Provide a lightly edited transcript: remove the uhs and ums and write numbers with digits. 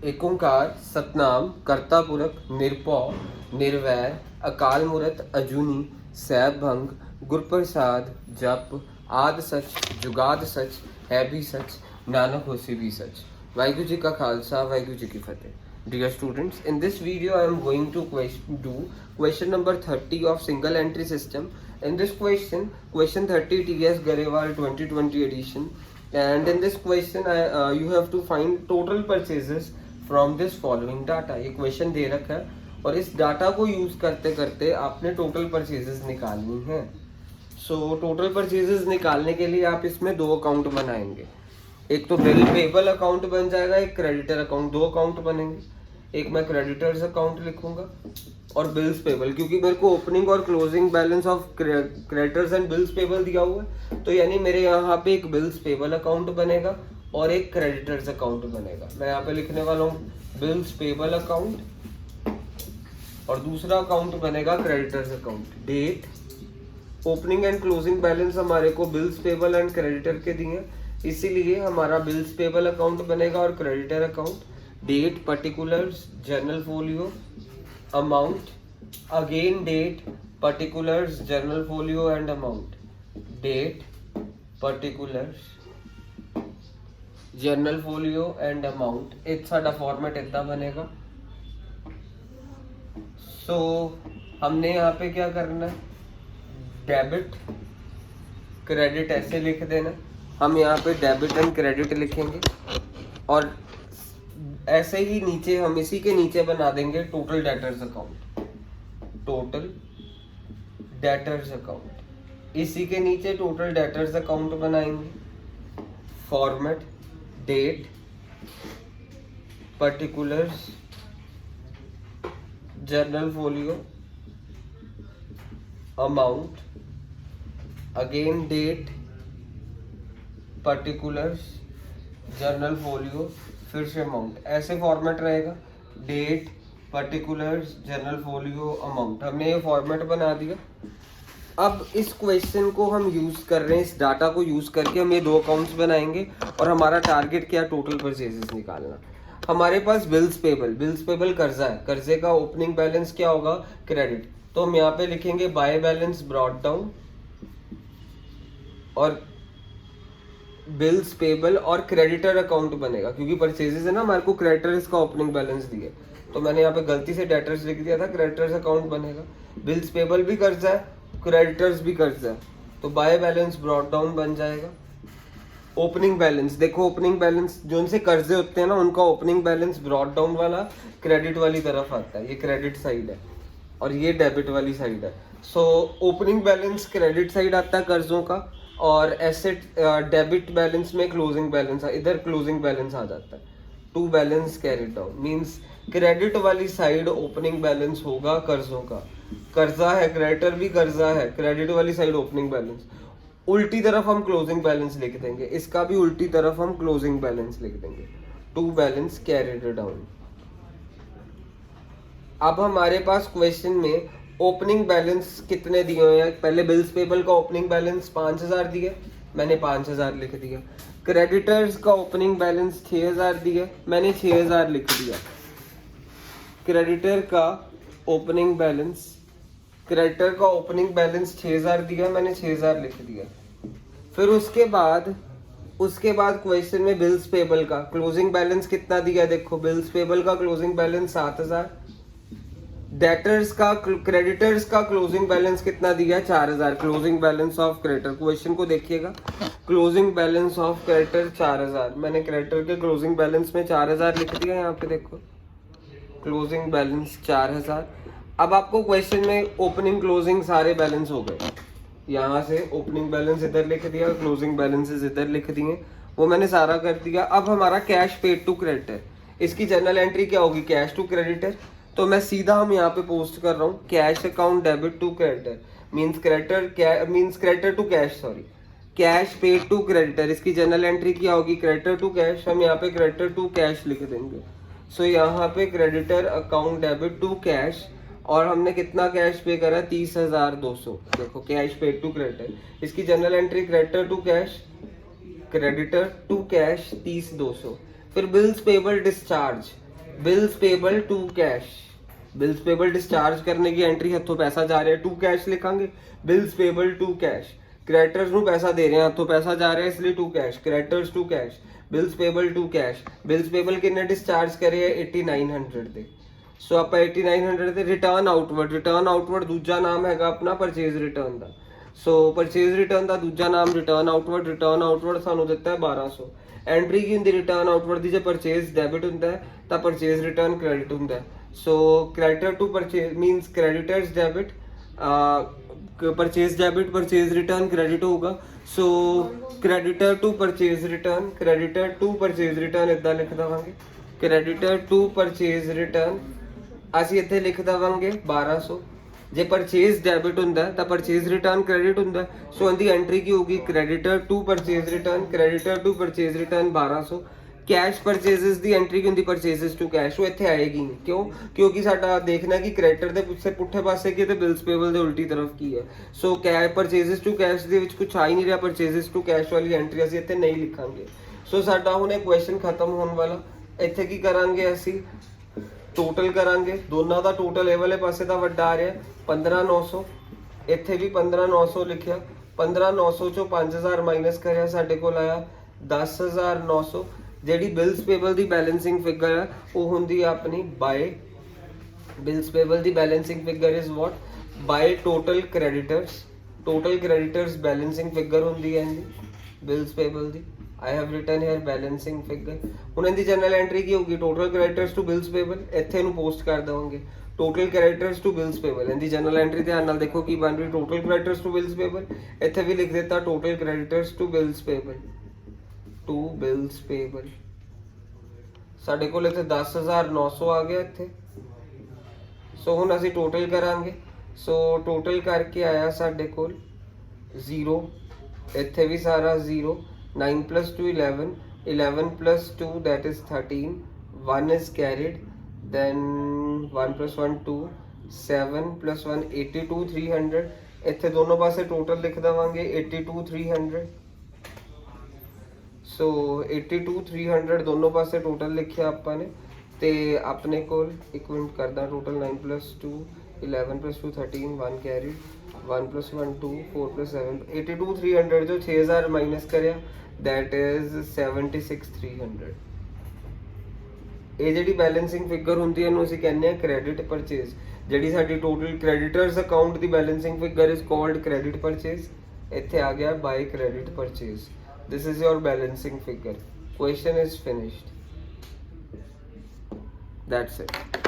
एक ओंकार सतनाम करता पुरख निरपौ निर्वैर अकाल मूरत अजूनी सैभ भंग गुरप्रसाद जप आद सच जुगाद सच है भी सच नानक होसी भी सच। वाहिगुरु जी का खालसा वाहिगुरु जी की फतेह। Dear students, in this video I am going to do question number 30 of single entry system. In this question 30 TS Garewal 2020 edition, and in this question you have to find total purchases from this following data. ये question दे रखा है और इस data को use करते करते आपने total purchases निकालनी है। सो टोटल परचेजेस निकालने के लिए आप इसमें दो अकाउंट बनाएंगे, एक तो बिल पेबल अकाउंट बन जाएगा, एक क्रेडिटर अकाउंट। दो अकाउंट बनेंगे, एक मैं क्रेडिटर्स अकाउंट लिखूंगा और बिल्स पेबल, क्योंकि मेरे को ओपनिंग और closing balance of creditors and bills payable दिया हुआ है, तो यानी मेरे यहाँ पे एक बिल्स पेबल अकाउंट बनेगा और एक क्रेडिटर्स अकाउंट बनेगा। मैं यहाँ पे लिखने वाला हूँ बिल्स पेबल अकाउंट और दूसरा अकाउंट बनेगा creditors account. Date, opening and closing balance हमारे को बिल्स पेबल एंड क्रेडिटर के दिए, इसीलिए हमारा बिल्स पेबल अकाउंट बनेगा और creditor account. Date, particulars, journal folio, amount, again date, particulars, journal folio and amount. Date, particulars, journal folio and amount, एक साडा फॉर्मेट इतना बनेगा। सो हमने यहाँ पे क्या करना है, डेबिट क्रेडिट ऐसे लिख देना। हम यहाँ पे डेबिट एंड क्रेडिट लिखेंगे और ऐसे ही नीचे हम इसी के नीचे बना देंगे total debtors account. Total debtors account, इसी के नीचे टोटल डेटर्स अकाउंट बनाएंगे। Format, date, particulars, journal folio, amount, again date, particulars, journal folio, फिर से अमाउंट। ऐसे फॉर्मेट रहेगा, date, particulars, journal folio, amount. हमने ये फॉर्मेट बना दिया। अब इस क्वेश्चन को हम यूज कर रहे हैं, इस डाटा को यूज करके हम ये दो अकाउंट्स बनाएंगे और हमारा टारगेट क्या, टोटल परचेजेस निकालना। हमारे पास बिल्स पेबल कर्जा है, कर्जे का ओपनिंग बैलेंस क्या होगा, क्रेडिट। तो हम यहाँ पे लिखेंगे बाय बैलेंस ब्रॉट डाउन और बिल्स पेबल और क्रेडिटर अकाउंट बनेगा, क्योंकि परचेजेस है ना, हमारे को क्रेडिटर्स का ओपनिंग बैलेंस दिए, तो मैंने यहाँ पे गलती से डेटर्स लिख दिया था, क्रेडिटर्स अकाउंट बनेगा। बिल्स पेबल भी कर्जा है, क्रेडिटर्स भी कर्जा है, तो बाय बैलेंस ब्रॉट डाउन बन जाएगा। ओपनिंग बैलेंस देखो, ओपनिंग बैलेंस जो उनसे कर्जे होते हैं ना, उनका ओपनिंग बैलेंस ब्रॉट डाउन वाला क्रेडिट वाली तरफ आता है, ये क्रेडिट साइड है और ये डेबिट वाली साइड है। So opening balance credit side आता है कर्जों का, और एसेट डेबिट बैलेंस में क्लोजिंग बैलेंस, इधर क्लोजिंग बैलेंस आ जाता है। To balance carried down means credit वाली साइड ओपनिंग बैलेंस होगा कर्जों का, कर्जा है, क्रेडिटर भी कर्जा है, क्रेडिट वाली साइड ओपनिंग बैलेंस। उल्टी तरफ हम क्लोजिंग बैलेंस लिख देंगे, इसका भी उल्टी तरफ हम क्लोजिंग बैलेंस लिख देंगे। To balance carried down. अब हमारे पास क्वेश्चन में ओपनिंग बैलेंस कितने दिए हुए हैं, पहले बिल्स पेबल का ओपनिंग बैलेंस 5000 दिए, मैंने 5000 लिख दिया। क्रेडिटर्स का ओपनिंग बैलेंस 6000 दिया, मैंने 6000 लिख दिया। क्रेडिटर का ओपनिंग बैलेंस 6000 दिया, मैंने 6000 लिख दिया। फिर उसके बाद क्वेश्चन में बिल्स पेबल का क्लोजिंग बैलेंस कितना दिया, देखो बिल्स पेबल का क्लोजिंग बैलेंस 7000, डेटर्स का क्रेडिटर्स का क्लोजिंग बैलेंस कितना दिया, 4000। Closing balance of creditor, question को देखिएगा, क्लोजिंग बैलेंस ऑफ क्रेडिटर 4000, मैंने क्रेडिटर के क्लोजिंग बैलेंस में 4000 लिख दिया। यहाँ पे देखो क्लोजिंग बैलेंस 4000। अब आपको क्वेश्चन में ओपनिंग क्लोजिंग सारे बैलेंस हो गए, यहाँ से ओपनिंग बैलेंस इधर लिख दिया, क्लोजिंग बैलेंसेस इधर लिख दिए, वो मैंने सारा कर दिया। अब हमारा कैश पेड टू क्रेडिटर, इसकी जर्नल एंट्री क्या होगी, कैश टू क्रेडिटर। तो मैं सीधा हम यहाँ पे पोस्ट कर रहा हूँ, cash account debit to creditor means creditor to cash, sorry, cash paid to creditor. इसकी जर्नल एंट्री क्या होगी, क्रेडिटर टू कैश, हम यहाँ पे क्रेडिटर टू कैश लिख देंगे। सो यहाँ पे creditor account debit to cash, और हमने कितना कैश पे करा, 30,200। देखो कैश पेड टू क्रेडिटर, इसकी journal entry creditor to cash 30,200। फिर bills payable discharge, bills payable to cash, bills payable discharge करने की एंट्री हथों पैसा जा रहा है, टू कैश लिखांगे। Bills payable to cash, creditors ਨੂੰ पैसा दे रहे हैं, हथों पैसा जा रहा है इसलिए to cash, creditors to cash, bills payable to cash. Bills payable किन्ने डिस्चार्ज करे 8900 ਦੇ, ਸੋ ਆਪਾਂ 8900 ਤੇ ਰਿਟਰਨ ਆਊਟਵਰਡ ਦੂਜਾ ਨਾਮ ਹੈਗਾ ਆਪਣਾ ਪਰਚੇਜ਼ ਰਿਟਰਨ ਦਾ। ਸੋ ਪਰਚੇਜ਼ ਰਿਟਰਨ ਦਾ ਦੂਜਾ ਨਾਮ ਰਿਟਰਨ ਆਊਟਵਰਡ ਸਾਨੂੰ ਦਿੱਤਾ ਹੈ 1200। ਐਂਟਰੀ ਕੀ ਹੁੰਦੀ ਰਿਟਰਨ ਆਊਟਵਰਡ ਦੀ, ਜੇ ਪਰਚੇਜ਼ ਡੈਬਿਟ ਹੁੰਦਾ ਹੈ ਤਾਂ ਪਰਚੇਜ਼ ਰਿਟਰਨ ਕ੍ਰੈਡਿਟ ਹੁੰਦਾ ਹੈ। So creditor to purchase means creditors debit, purchase debit purchase return credit होगा। So creditor to purchase return इदा लिख देवांगे, क्रेडिटर टू परचेज रिटर्न ਅਸੀਂ ਇੱਥੇ ਲਿਖ ਦੇਵਾਂਗੇ 1200। ਜੇ परचेज डेबिट ਹੁੰਦਾ ਤਾਂ परचेज रिटर्न क्रेडिट ਹੁੰਦਾ। ਸੋ ਇਹਦੀ ਐਂਟਰੀ ਕੀ ਹੋਊਗੀ creditor to purchase return 1200। Cash purchases ਦੀ ਐਂਟਰੀ ਕੀ ਹੁੰਦੀ परचेजेस टू कैश, ਉਹ ਇੱਥੇ ਆਏਗੀ ਨਹੀਂ। ਕਿਉਂ? ਕਿਉਂਕਿ ਸਾਡਾ ਦੇਖਣਾ ਕਿ ਕ੍ਰੈਡੀਟਰ ਦੇ ਪਿੱਛੇ ਪੁੱਠੇ ਪਾਸੇ ਕੀ ਤੇ ਬਿਲਸ ਪੇਬਲ ਦੇ ਉਲਟੀ ਤਰਫ ਕੀ ਹੈ। ਸੋ परचेजेस टू कैश ਦੇ ਵਿੱਚ ਕੁਝ ਆ ਹੀ ਨਹੀਂ ਰਿਹਾ, परचेजेस टू कैश ਵਾਲੀ ਐਂਟਰੀ ਅਸੀਂ ਇੱਥੇ ਨਹੀਂ ਲਿਖਾਂਗੇ। ਸੋ ਸਾਡਾ ਹੁਣ ਇਹ ਕੁਐਸਚਨ ਖਤਮ ਹੋਣ ਵਾਲਾ। ਇੱਥੇ ਕੀ ਕਰਾਂਗੇ ਅਸੀਂ ਟੋਟਲ ਕਰਾਂਗੇ, ਦੋਨਾਂ ਦਾ ਟੋਟਲ ਇਹ ਵਾਲੇ ਪਾਸੇ ਦਾ ਵੱਡਾ ਆ ਰਿਹਾ 15900, ਇੱਥੇ ਵੀ 15900 ਲਿਖਿਆ। 15900 ਚੋਂ 5000 ਮਾਈਨਸ ਕਰਿਆ, ਸਾਡੇ ਕੋਲ ਆਇਆ 10900। ਜਿਹੜੀ ਬਿਲਸ ਪੇਬਲ ਦੀ ਬੈਲੈਂਸਿੰਗ ਫਿਗਰ ਹੈ ਉਹ ਹੁੰਦੀ ਹੈ ਆਪਣੀ ਬਾਏ, ਬਿਲਸ ਪੇਬਲ ਦੀ balancing figure is what by total creditors balancing figure ਹੁੰਦੀ ਹੈ ਇਹਦੀ ਬਿਲਸ ਪੇਬਲ ਦੀ। I have written here balancing figure. ਹੁਣ ਇਹਦੀ ਜਨਰਲ ਐਂਟਰੀ ਕੀ ਹੋਊਗੀ total creditors to bills payable, ਇੱਥੇ ਨੂੰ ਪੋਸਟ ਕਰ ਦੇਵਾਂਗੇ total creditors to bills payable. ਇਹਦੀ ਜਨਰਲ ਐਂਟਰੀ ਧਿਆਨ ਨਾਲ ਦੇਖੋ ਕੀ ਬਣ ਰਹੀ total creditors to bills payable, ਇੱਥੇ ਵੀ ਲਿਖ ਦਿੱਤਾ total creditors to bills Pebble. ਸਾਡੇ ਕੋਲ ਇੱਥੇ 10900 ਆ ਗਿਆ ਇੱਥੇ। ਸੋ ਹੁਣ ਅਸੀਂ ਟੋਟਲ ਕਰਾਂਗੇ। ਸੋ ਟੋਟਲ ਕਰਕੇ ਆਇਆ ਸਾਡੇ ਕੋਲ 0, ਇੱਥੇ ਵੀ ਸਾਰਾ 0। 9 plus 2 11, 11 plus 2 that is 13, 1 is carried, then 1 plus 1 2, 7 plus 1 82 300। ਇੱਥੇ ਦੋਨੋਂ ਪਾਸੇ ਟੋਟਲ ਲਿਖ ਦੇਵਾਂਗੇ 82 300। ਸੋ 82 300 ਦੋਨੋਂ ਪਾਸੇ ਟੋਟਲ ਲਿਖਿਆ ਆਪਾਂ ਨੇ। ਤੇ ਆਪਣੇ ਕੋਲ ਇੱਕ ਮਿੰਟ ਕਰਦਾ total 9 plus 2 11 plus 2 13, 1 carried, 1 plus 1 2, 4 plus 7 82 300 ਜੋ 6000 ਮਾਈਨਸ ਕਰਿਆ that is 76 300। ਇਹ ਜਿਹੜੀ ਬੈਲੈਂਸਿੰਗ ਫਿਗਰ ਹੁੰਦੀ ਹੈ ਇਹਨੂੰ ਅਸੀਂ ਕਹਿੰਦੇ ਆ ਕ੍ਰੈਡਿਟ ਪਰਚੇਜ਼। ਜਿਹੜੀ ਸਾਡੀ ਟੋਟਲ ਕ੍ਰੈਡੀਟਰਸ ਅਕਾਊਂਟ ਦੀ balancing figure is called credit purchase. ਇੱਥੇ ਆ ਗਿਆ by credit purchase. this is your balancing figure. Question is finished. That's it.